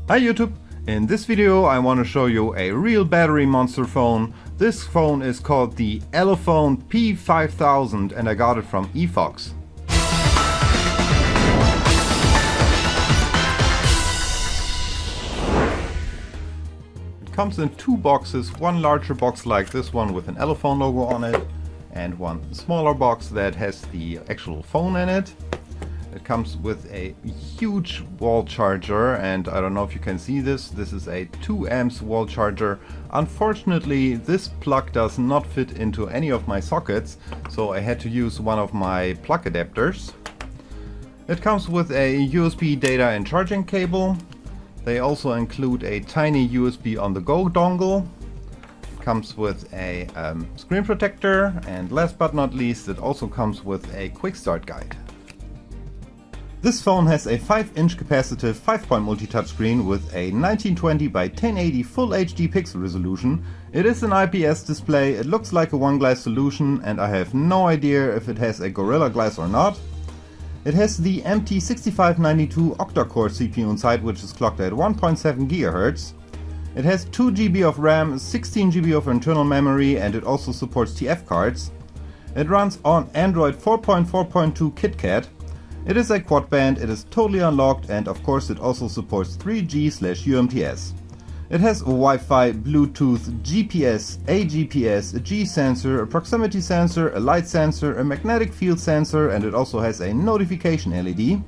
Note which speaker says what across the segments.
Speaker 1: Hi YouTube! In this video I want to show you a real battery monster phone. This phone is called the Elephone P5000 and I got it from efox. It comes in two boxes, one larger box like this one with an Elephone logo on it and one smaller box that has the actual phone in it. It comes with a huge wall charger, and I don't know if you can see this. This is a 2 amps wall charger. Unfortunately, this plug does not fit into any of my sockets, so I had to use one of my plug adapters. It comes with a USB data and charging cable. They also include a tiny USB on the go dongle. It comes with a screen protector, and last but not least, it also comes with a quick start guide. This phone has a 5-inch capacitive 5-point multi-touch screen with a 1920 by 1080 Full HD pixel resolution. It is an IPS display, it looks like a one glass solution and I have no idea if it has a Gorilla Glass or not. It has the MT6592 Octa-Core CPU inside, which is clocked at 1.7 GHz. It has 2 GB of RAM, 16 GB of internal memory, and it also supports TF cards. It runs on Android 4.4.2 KitKat. It is a Quadband, it is totally unlocked, and of course it also supports 3G/UMTS. It has a Wi-Fi, Bluetooth, GPS, a GPS, a G sensor, a proximity sensor, a light sensor, a magnetic field sensor, and it also has a notification LED.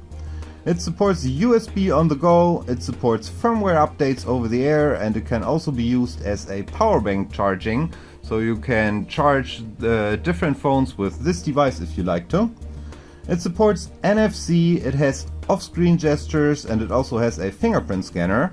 Speaker 1: It supports USB on the go, it supports firmware updates over the air, and it can also be used as a power bank charging, so you can charge the different phones with this device if you like to. It supports NFC, it has off-screen gestures, and it also has a fingerprint scanner.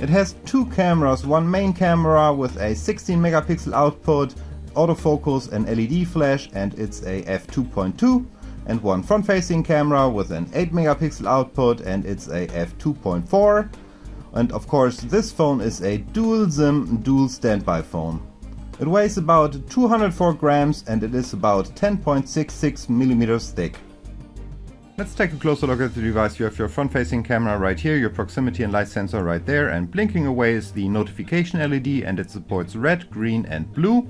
Speaker 1: It has two cameras, one main camera with a 16 megapixel output, autofocus and LED flash, and it's a f2.2, and one front-facing camera with an 8 megapixel output, and it's a f2.4. And of course this phone is a dual SIM, dual standby phone. It weighs about 204 grams and it is about 10.66 millimeters thick. Let's take a closer look at the device. You have your front-facing camera right here, your proximity and light sensor right there, and blinking away is the notification LED, and it supports red, green and blue.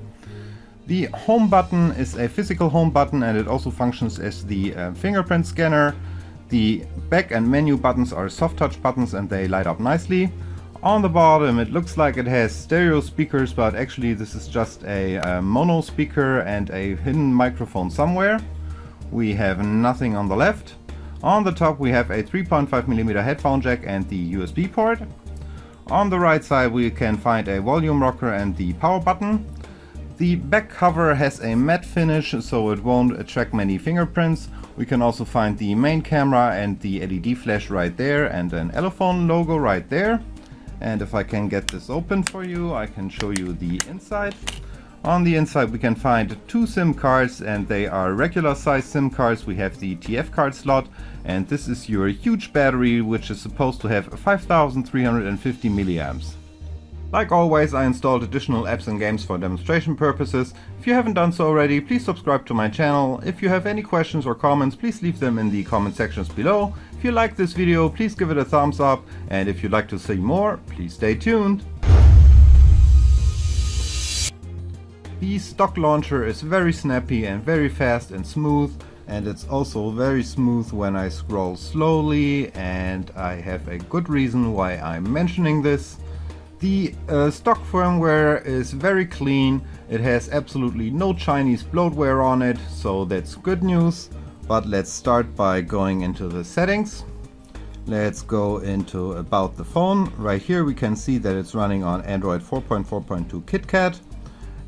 Speaker 1: The home button is a physical home button and it also functions as the fingerprint scanner. The back and menu buttons are soft touch buttons and they light up nicely. On the bottom it looks like it has stereo speakers, but actually this is just a mono speaker and a hidden microphone somewhere. We have nothing on the left. On the top we have a 3.5mm headphone jack and the USB port. On the right side we can find a volume rocker and the power button. The back cover has a matte finish, so it won't attract many fingerprints. We can also find the main camera and the LED flash right there and an Elephone logo right there. And if I can get this open for you, I can show you the inside. On the inside we can find two SIM cards, and they are regular size SIM cards. We have the TF card slot, and this is your huge battery, which is supposed to have 5350 milliamps. Like always, I installed additional apps and games for demonstration purposes. If you haven't done so already, please subscribe to my channel. If you have any questions or comments, please leave them in the comment sections below. If you like this video, please give it a thumbs up, and if you'd like to see more, please stay tuned. The stock launcher is very snappy and very fast and smooth, and it's also very smooth when I scroll slowly, and I have a good reason why I'm mentioning this. The stock firmware is very clean, it has absolutely no Chinese bloatware on it, so that's good news. But let's start by going into the settings. Let's go into about the phone. Right here we can see that it's running on Android 4.4.2 KitKat.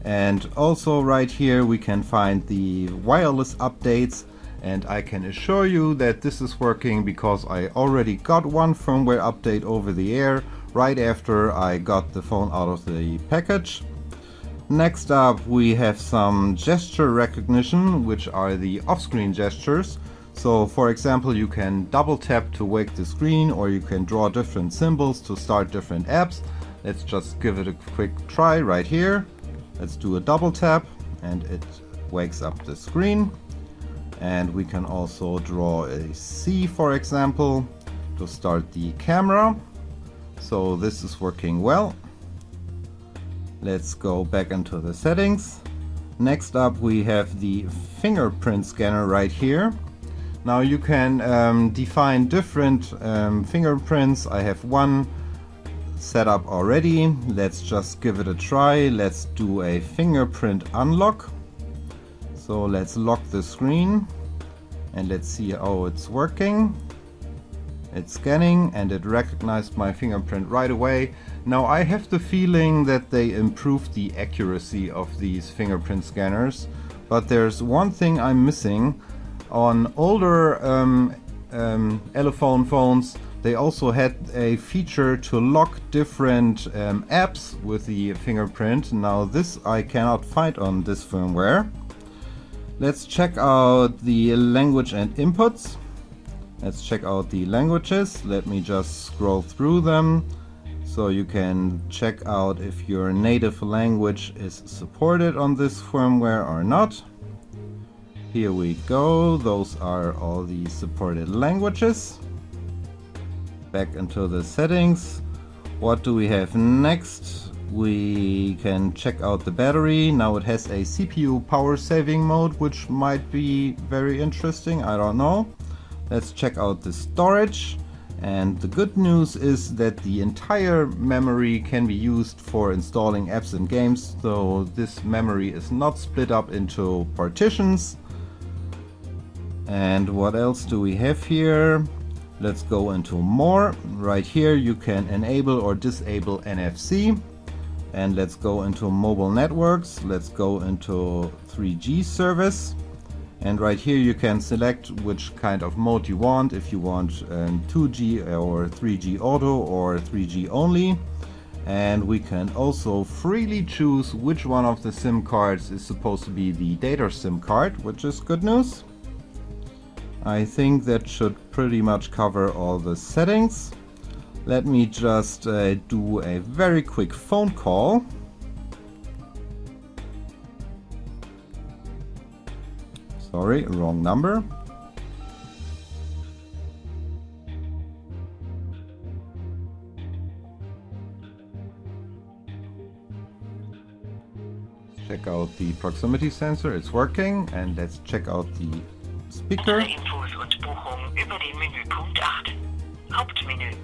Speaker 1: And also right here we can find the wireless updates, and I can assure you that this is working because I already got one firmware update over the air right after I got the phone out of the package. Next up we have some gesture recognition, which are the off-screen gestures. So for example, you can double tap to wake the screen, or you can draw different symbols to start different apps. Let's just give it a quick try right here. Let's do a double tap and it wakes up the screen. And we can also draw a C, for example, to start the camera. So this is working well. Let's go back into the settings. Next up we have the fingerprint scanner right here. Now you can define different fingerprints. I have one set up already. Let's just give it a try. Let's do a fingerprint unlock. So let's lock the screen and let's see how it's working. It's scanning and it recognized my fingerprint right away. Now I have the feeling that they improved the accuracy of these fingerprint scanners, but there's one thing I'm missing. On older Elephone phones, they also had a feature to lock different apps with the fingerprint. Now this I cannot find on this firmware. Let's check out the language and inputs. Let's check out the languages. Let me just scroll through them so you can check out if your native language is supported on this firmware or not. Here we go. Those are all the supported languages. Back into the settings. What do we have next? We can check out the battery. Now it has a CPU power saving mode, which might be very interesting. I don't know. Let's check out the storage. And the good news is that the entire memory can be used for installing apps and games. So this memory is not split up into partitions. And what else do we have here? Let's go into more. Right here you can enable or disable NFC. And let's go into mobile networks. Let's go into 3G service. And right here you can select which kind of mode you want. If you want 2G or 3G auto or 3G only. And we can also freely choose which one of the SIM cards is supposed to be the data SIM card, which is good news. I think that should pretty much cover all the settings. Let me just do a very quick phone call. Sorry, wrong number. Check out the proximity sensor, it's working, and let's check out the speaker.
Speaker 2: Infos und Buchungen über den Menüpunkt 8. Hauptmenü.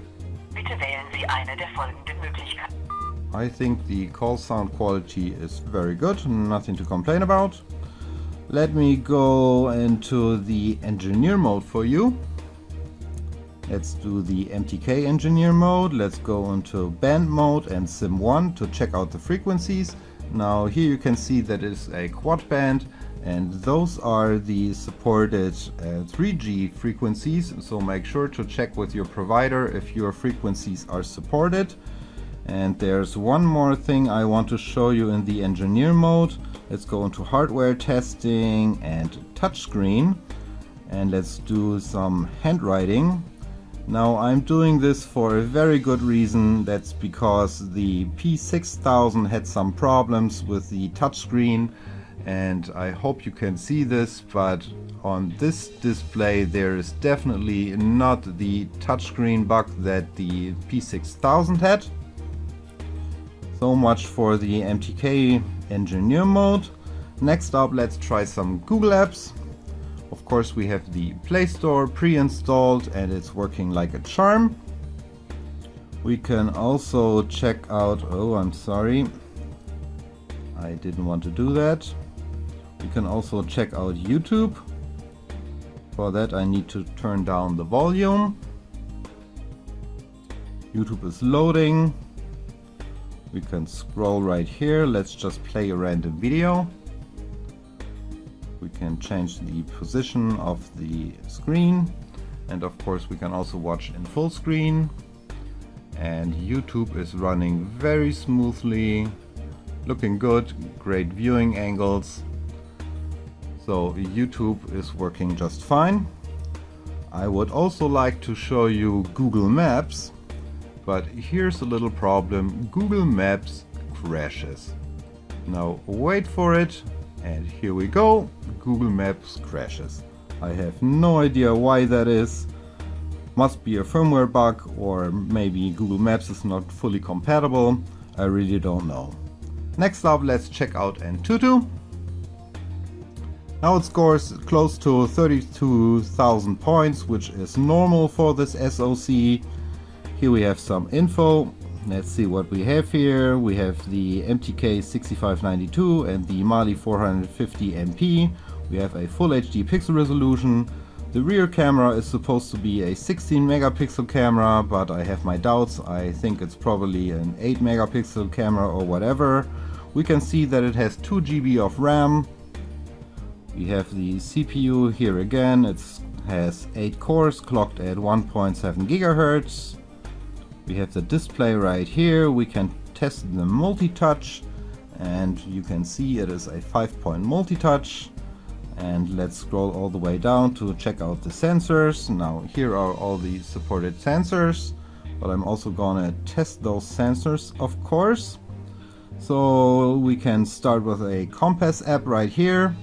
Speaker 2: Bitte wählen Sie eine der folgenden Möglichkeiten.
Speaker 1: I think the call sound quality is very good, nothing to complain about. Let me go into the engineer mode for you. Let's do the MTK engineer mode. Let's go into band mode and sim1 to check out the frequencies. Now here you can see that it's a quad band, and those are the supported 3G frequencies, so make sure to check with your provider if your frequencies are supported. And there's one more thing I want to show you in the engineer mode. Let's go into hardware testing and touchscreen, and let's do some handwriting. Now I'm doing this for a very good reason. That's because the P6000 had some problems with the touchscreen, and I hope you can see this, but on this display there is definitely not the touchscreen bug that the P6000 had. So much for the MTK engineer mode. Next up, let's try some Google apps. Of course, we have the Play Store pre-installed and it's working like a charm. We can also check out, oh, I'm sorry, I didn't want to do that. We can also check out YouTube. For that I need to turn down the volume. YouTube is loading. We can scroll right here. Let's just play a random video. We can change the position of the screen, and of course we can also watch in full screen. And YouTube is running very smoothly, looking good, great viewing angles. So YouTube is working just fine. I would also like to show you Google Maps, but here's a little problem. Google Maps crashes. Now wait for it, and here we go. Google Maps crashes. I have no idea why that is. Must be a firmware bug, or maybe Google Maps is not fully compatible. I really don't know. Next up, let's check out Antutu. Now it scores close to 32,000 points, which is normal for this SoC. Here we have some info. Let's see what we have here. We have the MTK6592 and the Mali 450 MP. We have a full HD pixel resolution. The rear camera is supposed to be a 16 megapixel camera, but I have my doubts. I think it's probably an 8 megapixel camera or whatever. We can see that it has 2 GB of RAM. We have the CPU here again. It has 8 cores clocked at 1.7 GHz. We have the display right here. We can test the multi-touch, and you can see it is a 5-point multi-touch. And let's scroll all the way down to check out the sensors. Now here are all the supported sensors, but I'm also gonna test those sensors, of course. So we can start with a compass app right here.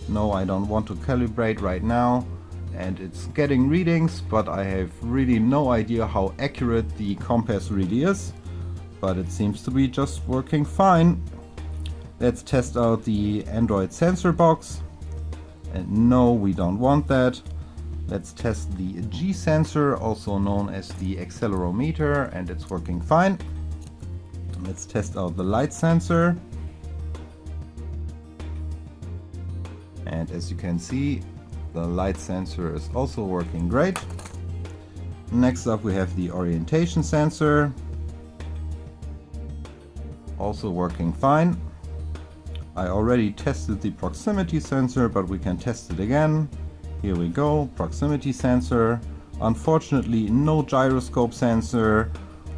Speaker 1: No, I don't want to calibrate right now. And it's getting readings, but I have really no idea how accurate the compass really is. But it seems to be just working fine. Let's test out the Android sensor box. And no, we don't want that. Let's test the G sensor, also known as the accelerometer, and it's working fine. Let's test out the light sensor. And as you can see, the light sensor is also working great. Next up we have the orientation sensor. Also working fine. I already tested the proximity sensor, but we can test it again. Here we go, proximity sensor. Unfortunately, no gyroscope sensor.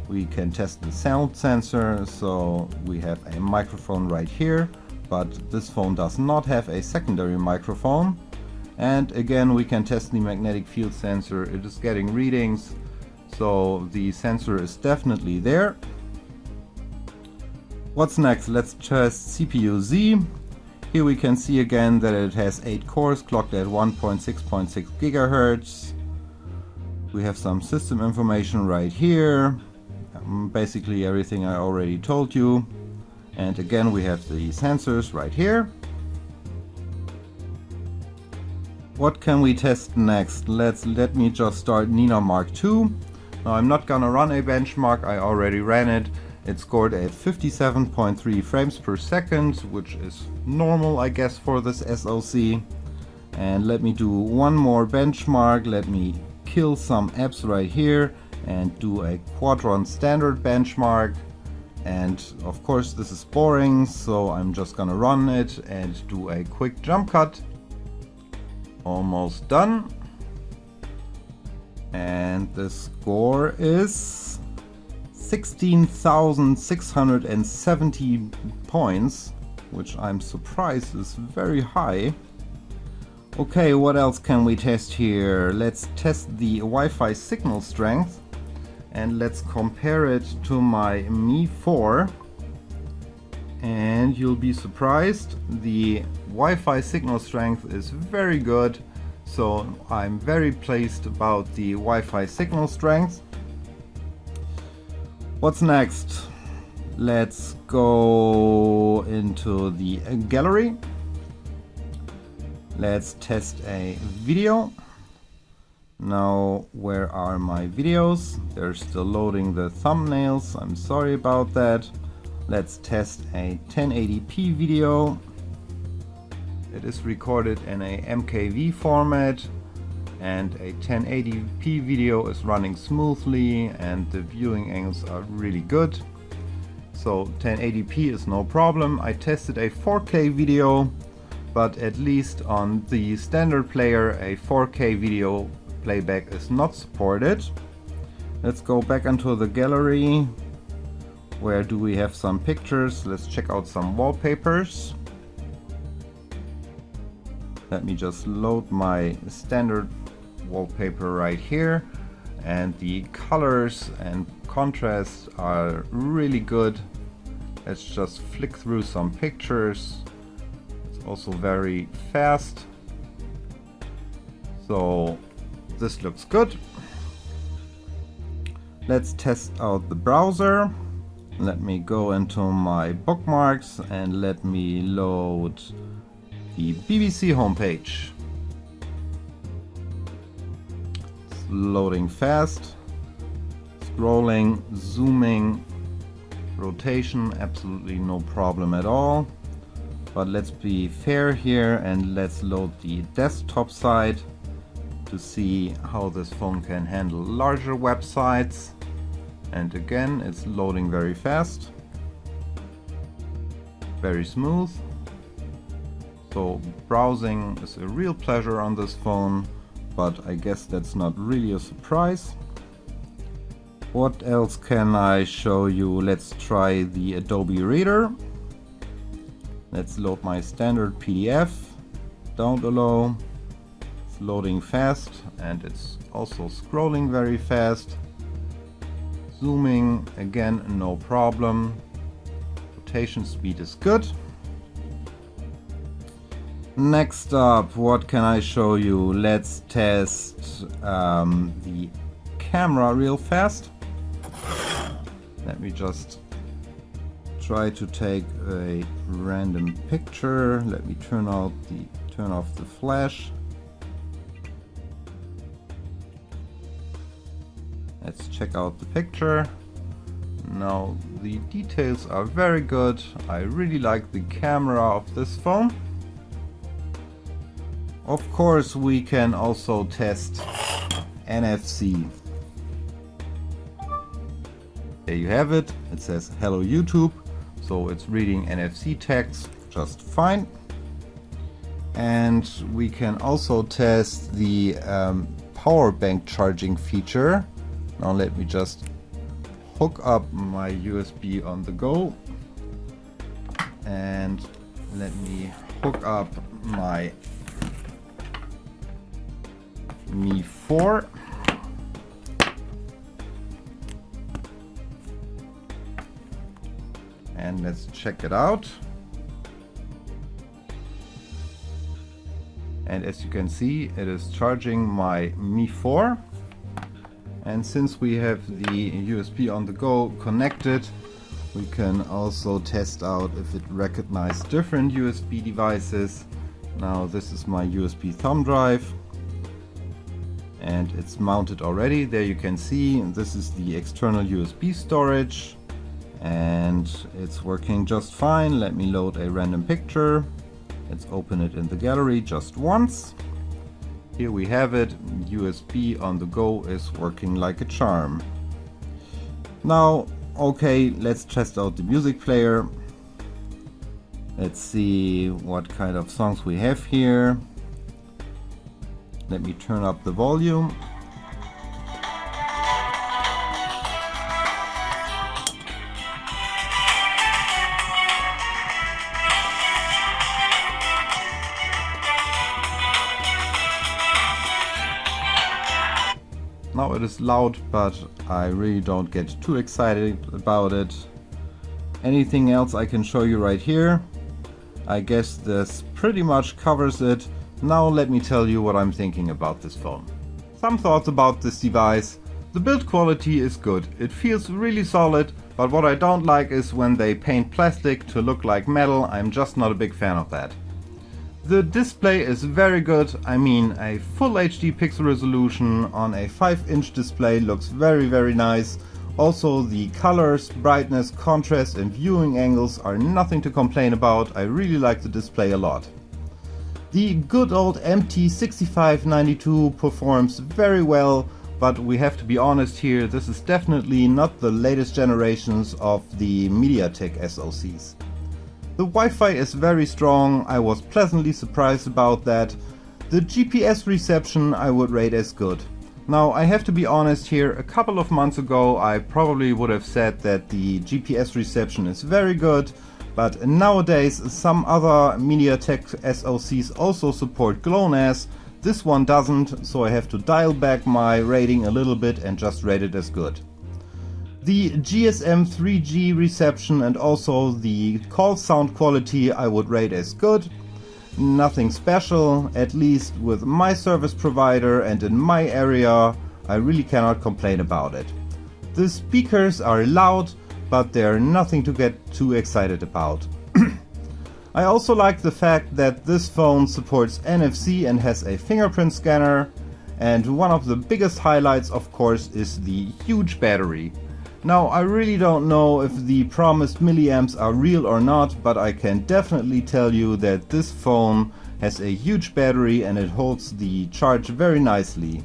Speaker 1: We can test the sound sensor, so we have a microphone right here, but this phone does not have a secondary microphone. And again, we can test the magnetic field sensor. It is getting readings, so the sensor is definitely there. What's next? Let's test CPU Z. Here we can see again that it has 8 cores clocked at 1.6.6 GHz. We have some system information right here. Basically everything I already told you. And again we have the sensors right here. What can we test next? Let me just start Nina Mark II. Now I'm not gonna run a benchmark, I already ran it. It scored at 57.3 frames per second, which is normal, I guess, for this SoC. And let me do one more benchmark. Let me kill some apps right here and do a Quadron standard benchmark. And of course this is boring, so I'm just gonna run it and do a quick jump cut. Almost done. And the score is 16,670 points, which I'm surprised is very high. Okay, what else can we test here? Let's test the Wi-Fi signal strength, and let's compare it to my Mi 4. And you'll be surprised, the Wi-Fi signal strength is very good, so I'm very pleased about the Wi-Fi signal strength. What's next? Let's go into the gallery. Let's test a video. Now, where are my videos? They're still loading the thumbnails. I'm sorry about that. Let's test a 1080p video. It is recorded in a MKV format, and a 1080p video is running smoothly and the viewing angles are really good. So 1080p is no problem. I tested a 4K video, but at least on the standard player a 4K video playback is not supported. Let's go back into the gallery. Where do we have some pictures? Let's check out some wallpapers. Let me just load my standard wallpaper right here, and the colors and contrast are really good. Let's just flick through some pictures. It's also very fast, so this looks good. Let's test out the browser. Let me go into my bookmarks and let me load the BBC homepage. It's loading fast. Scrolling, zooming, rotation, absolutely no problem at all. But let's be fair here and let's load the desktop side to see how this phone can handle larger websites. And again, it's loading very fast, very smooth. So browsing is a real pleasure on this phone, but I guess that's not really a surprise. What else can I show you? Let's try the Adobe Reader. Let's load my standard PDF down below. It's loading fast and it's also scrolling very fast. Zooming, again, no problem. Rotation speed is good. Next up, what can I show you? Let's test the camera real fast. Let me just try to take a random picture. Let me turn off the flash. Let's check out the picture. Now the details are very good. I really like the camera of this phone. Of course, we can also test NFC. There you have it. It says hello YouTube, so it's reading NFC text just fine. And we can also test the power bank charging feature. Now let me just hook up my USB on the go and let me hook up my Mi 4. And let's check it out. And as you can see, it is charging my Mi 4. And since we have the USB on the go connected, we can also test out if it recognizes different USB devices. Now this is my USB thumb drive and it's mounted already. There you can see this is the external USB storage and it's working just fine. Let me load a random picture. Let's open it in the gallery just once. Here we have it. USB on the go is working like a charm. Now, okay, let's test out the music player. Let's see what kind of songs we have here. Let me turn up the volume. Now it is loud, but I really don't get too excited about it. Anything else I can show you right here? I guess this pretty much covers it. Now let me tell you what I'm thinking about this phone. Some thoughts about this device. The build quality is good. It feels really solid, but what I don't like is when they paint plastic to look like metal. I'm just not a big fan of that. The display is very good. I mean, a full HD pixel resolution on a 5-inch display looks very nice. Also the colors, brightness, contrast and viewing angles are nothing to complain about. I really like the display a lot. The good old MT6592 performs very well, but we have to be honest here, this is definitely not the latest generations of the MediaTek SoCs. The Wi-Fi is very strong. I was pleasantly surprised about that. The GPS reception I would rate as good. Now I have to be honest here, a couple of months ago I probably would have said that the GPS reception is very good, but nowadays some other MediaTek SoCs also support GLONASS. This one doesn't, so I have to dial back my rating a little bit and just rate it as good. The GSM 3G reception and also the call sound quality I would rate as good. Nothing special, at least with my service provider and in my area, I really cannot complain about it. The speakers are loud, but they're nothing to get too excited about. I also like the fact that this phone supports NFC and has a fingerprint scanner, and one of the biggest highlights of course is the huge battery. Now I really don't know if the promised milliamps are real or not, but I can definitely tell you that this phone has a huge battery and it holds the charge very nicely.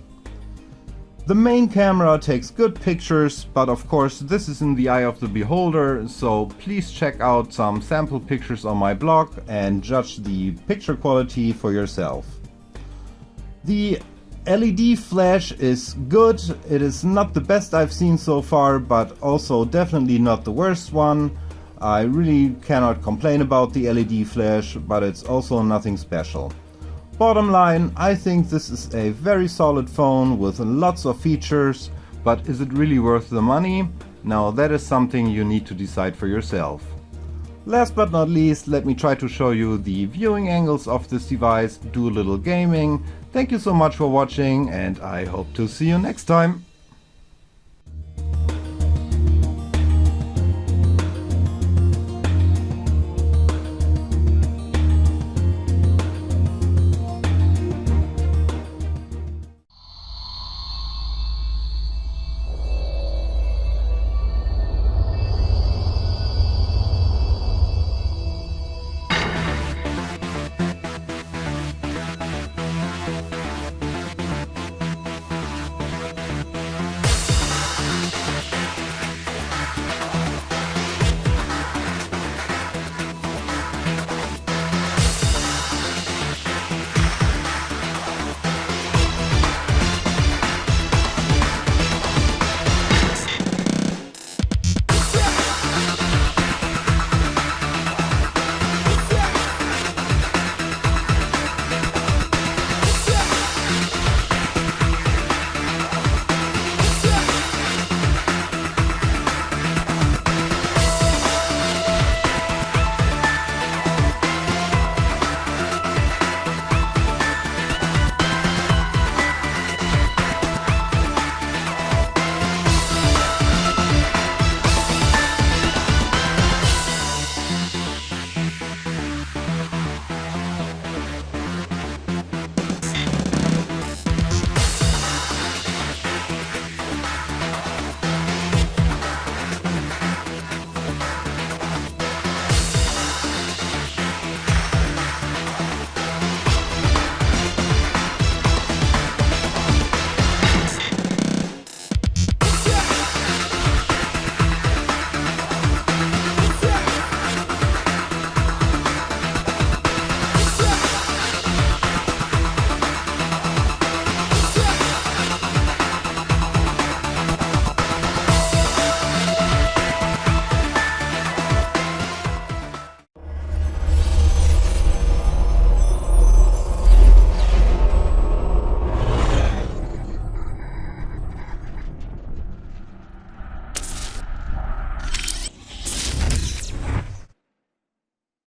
Speaker 1: The main camera takes good pictures, but of course this is in the eye of the beholder, so please check out some sample pictures on my blog and judge the picture quality for yourself. The LED flash is good. It is not the best I've seen so far, but also definitely not the worst one. I really cannot complain about the LED flash, but it's also nothing special. Bottom line, I think this is a very solid phone with lots of features, but is it really worth the money? Now that is something you need to decide for yourself. Last but not least, let me try to show you the viewing angles of this device, do a little gaming. Thank you so much for watching, and I hope to see you next time.